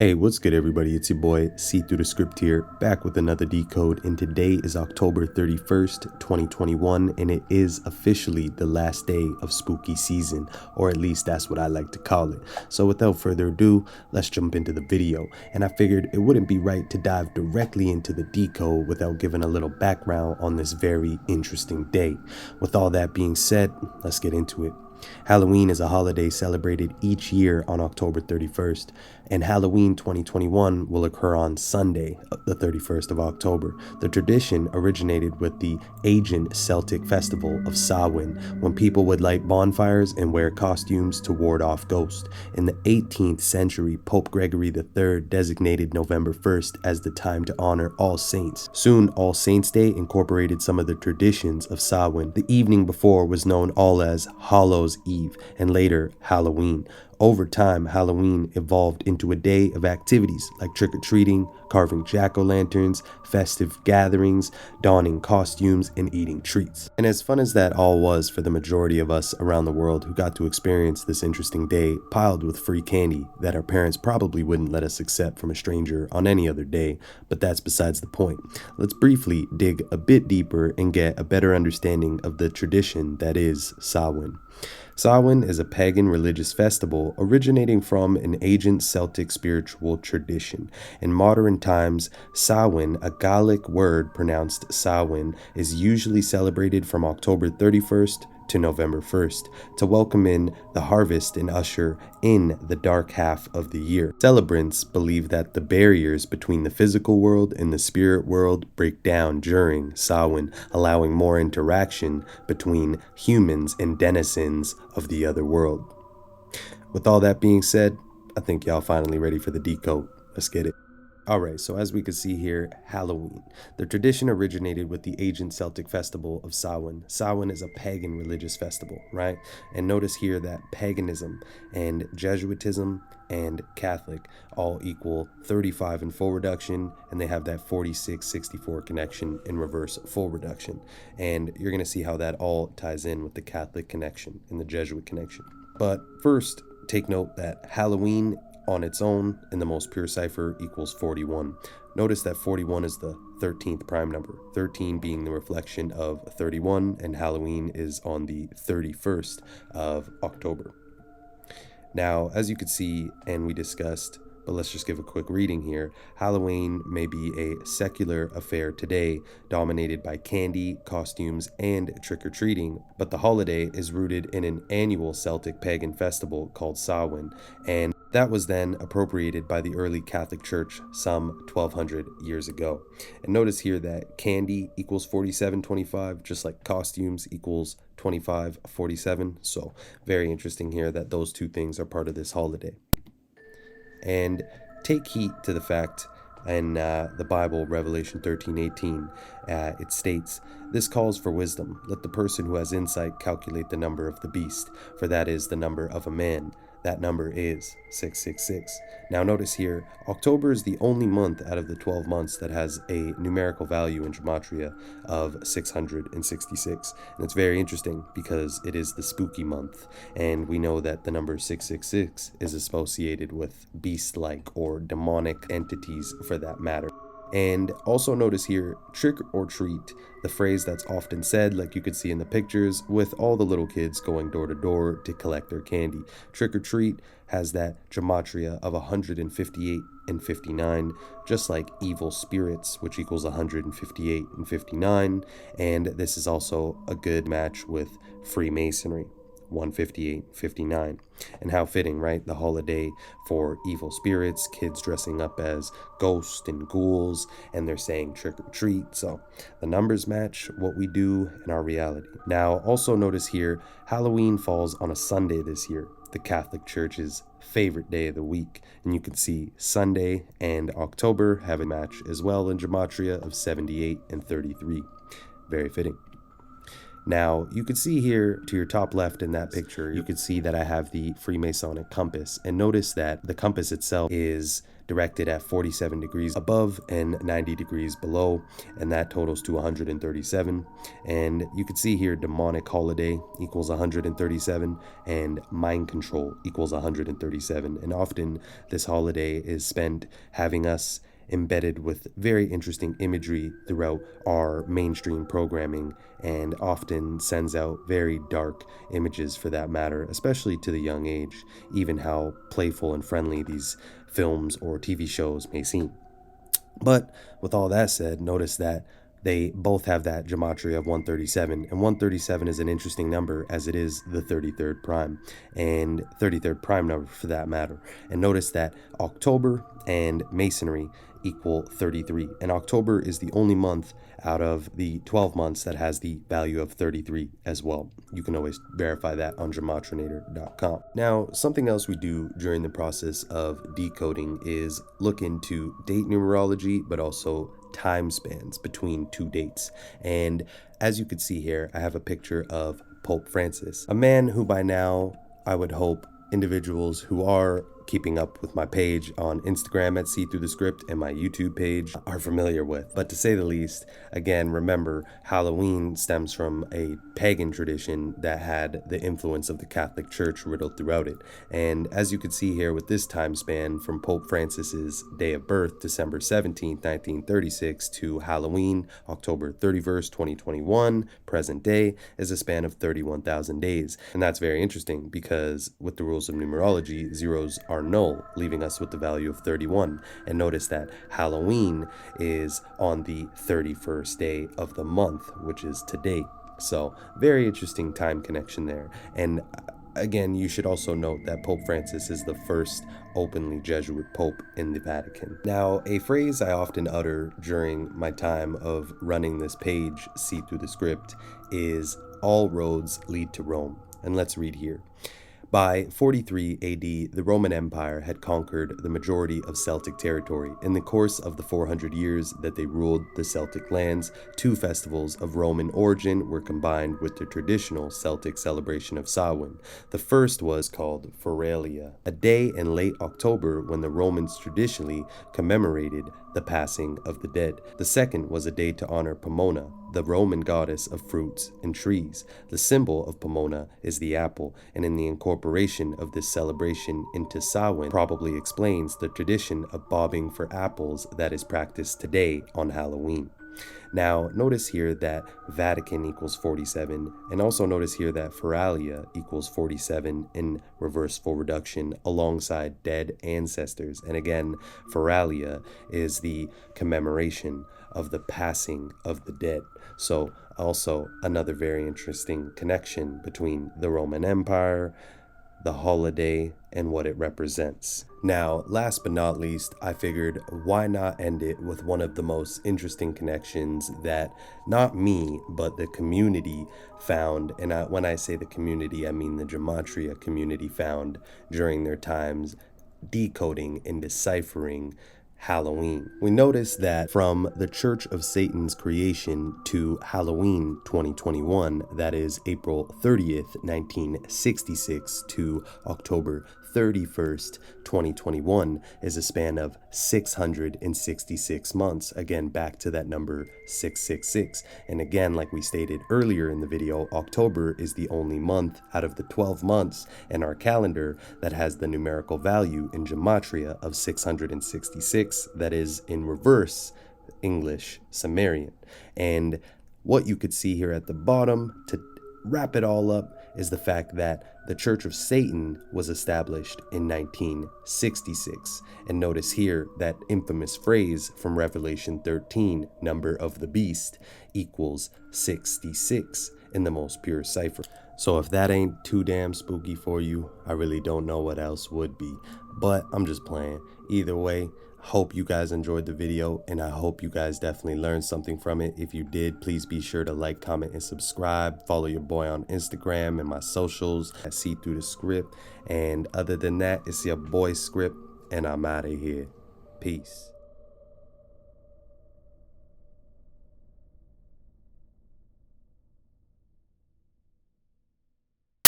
Hey, what's good everybody? It's your boy, See Through the Script here, back with another decode, and today is October 31st, 2021, and it is officially the last day of spooky season, or at least that's what I like to call it. So without further ado, let's jump into the video, and I figured it wouldn't be right to dive directly into the decode without giving a little background on this very interesting day. With all that being said, let's get into it. Halloween is a holiday celebrated each year on October 31st, and Halloween 2021 will occur on Sunday, the 31st of October. The tradition originated with the ancient Celtic festival of Samhain, when people would light bonfires and wear costumes to ward off ghosts. In the 18th century, Pope Gregory III designated November 1st as the time to honor All Saints. Soon, All Saints' Day incorporated some of the traditions of Samhain. The evening before was known all as Hallows Eve, and later Halloween. Over time, Halloween evolved into a day of activities like trick-or-treating, carving jack-o'-lanterns, festive gatherings, donning costumes, and eating treats. And as fun as that all was for the majority of us around the world who got to experience this interesting day piled with free candy that our parents probably wouldn't let us accept from a stranger on any other day, but that's besides the point. Let's briefly dig a bit deeper and get a better understanding of the tradition that is Samhain. Samhain is a pagan religious festival originating from an ancient Celtic spiritual tradition. In modern times, Samhain, a Gaelic word pronounced Samhain, is usually celebrated from October 31st to November 1st to welcome in the harvest and usher in the dark half of the year. Celebrants believe that the barriers between the physical world and the spirit world break down during Samhain, allowing more interaction between humans and denizens of the other world. With all that being said, I think y'all finally ready for the decode. Let's get it. Alright, so as we can see here, Halloween. The tradition originated with the ancient Celtic festival of Samhain. Samhain is a pagan religious festival, right? And notice here that paganism and Jesuitism and Catholic all equal 35 in full reduction, and they have that 46-64 connection in reverse full reduction. And you're going to see how that all ties in with the Catholic connection and the Jesuit connection. But first, take note that Halloween on its own in the most pure cipher equals 41. Notice that 41 is the 13th prime number, 13 being the reflection of 31, and Halloween is on the 31st of October. Now, as you can see, and we discussed, but let's just give a quick reading here. Halloween may be a secular affair today, dominated by candy, costumes, and trick-or-treating, but the holiday is rooted in an annual Celtic pagan festival called Samhain, and that was then appropriated by the early Catholic Church some 1200 years ago. And notice here that candy equals 4725, just like costumes equals 2547. So very interesting here that those two things are part of this holiday. And take heed to the fact in the Bible, Revelation 13:18, it states, "This calls for wisdom. Let the person who has insight calculate the number of the beast, for that is the number of a man. That number is 666. Now notice here, October is the only month out of the 12 months that has a numerical value in Gematria of 666. And it's very interesting because it is the spooky month, and we know that the number 666 is associated with beast-like or demonic entities for that matter. And also notice here, trick or treat, the phrase that's often said, like you could see in the pictures, with all the little kids going door to door to collect their candy. Trick or treat has that gematria of 158 and 59, just like evil spirits, which equals 158 and 59. And this is also a good match with Freemasonry. 158-59. And how fitting, right? The holiday for evil spirits, kids dressing up as ghosts and ghouls, and they're saying trick or treat. So the numbers match what we do in our reality. Now, also notice here, Halloween falls on a Sunday this year, the Catholic Church's favorite day of the week. And you can see Sunday and October have a match as well in Gematria of 78 and 33. Very fitting. Now, you can see here to your top left in that picture, you can see that I have the Freemasonic compass, and notice that the compass itself is directed at 47 degrees above and 90 degrees below, and that totals to 137. And you can see here demonic holiday equals 137 and mind control equals 137. And often this holiday is spent having us embedded with very interesting imagery throughout our mainstream programming, and often sends out very dark images for that matter, especially to the young age, even how playful and friendly these films or TV shows may seem. But with all that said, notice that they both have that gematria of 137, and 137 is an interesting number as it is the 33rd prime, and 33rd prime number for that matter. And notice that October and Masonry equal 33, and October is the only month out of the 12 months that has the value of 33 as well. You can always verify that on gematrinator.com. Now, something else we do during the process of decoding is look into date numerology, but also time spans between two dates. And as you can see here, I have a picture of Pope Francis, a man who by now I would hope individuals who are keeping up with my page on Instagram at See Through the Script and my YouTube page are familiar with. But to say the least, again, remember, Halloween stems from a pagan tradition that had the influence of the Catholic Church riddled throughout it. And as you can see here with this time span from Pope Francis's day of birth, December 17th, 1936, to Halloween, October 31st, 2021, present day, is a span of 31,000 days. And that's very interesting because with the rules of numerology, zeros are null, leaving us with the value of 31. And notice that Halloween is on the 31st day of the month, which is today. So very interesting time connection there. And again, you should also note that Pope Francis is the first openly Jesuit Pope in the Vatican. Now, a phrase I often utter during my time of running this page, See Through the Script, is all roads lead to Rome. And let's read here. By 43 AD, the Roman Empire had conquered the majority of Celtic territory. In the course of the 400 years that they ruled the Celtic lands, two festivals of Roman origin were combined with the traditional Celtic celebration of Samhain. The first was called Feralia, a day in late October when the Romans traditionally commemorated the passing of the dead. The second was a day to honor Pomona, the Roman goddess of fruits and trees. The symbol of Pomona is the apple, and in the incorporation of this celebration into Samhain probably explains the tradition of bobbing for apples that is practiced today on Halloween. Now, notice here that Vatican equals 47, and also notice here that Feralia equals 47 in reverse full reduction alongside dead ancestors. And again, Feralia is the commemoration of the passing of the dead. So also another very interesting connection between the Roman Empire, the holiday, and what it represents. Now, last but not least, I figured why not end it with one of the most interesting connections that not me, but the community found. And when I say the community, I mean the Gematria community found during their times decoding and deciphering Halloween. We notice that from the Church of Satan's creation to Halloween 2021, that is April 30th, 1966 to October 31st, 2021, is a span of 666 months. Again, back to that number 666. And again, like we stated earlier in the video, October is the only month out of the 12 months in our calendar that has the numerical value in Gematria of 666, that is in reverse English Sumerian. And what you could see here at the bottom to wrap it all up is the fact that the Church of Satan was established in 1966. And notice here that infamous phrase from Revelation 13, number of the beast, equals 66 in the most pure cipher. So if that ain't too damn spooky for you, I really don't know what else would be. But I'm just playing. Either way, hope you guys enjoyed the video, and I hope you guys definitely learned something from it. If you did, please be sure to like, comment, and subscribe. Follow your boy on Instagram and my socials at See Through the Script. And other than that, it's your boy Script, and I'm out of here. Peace.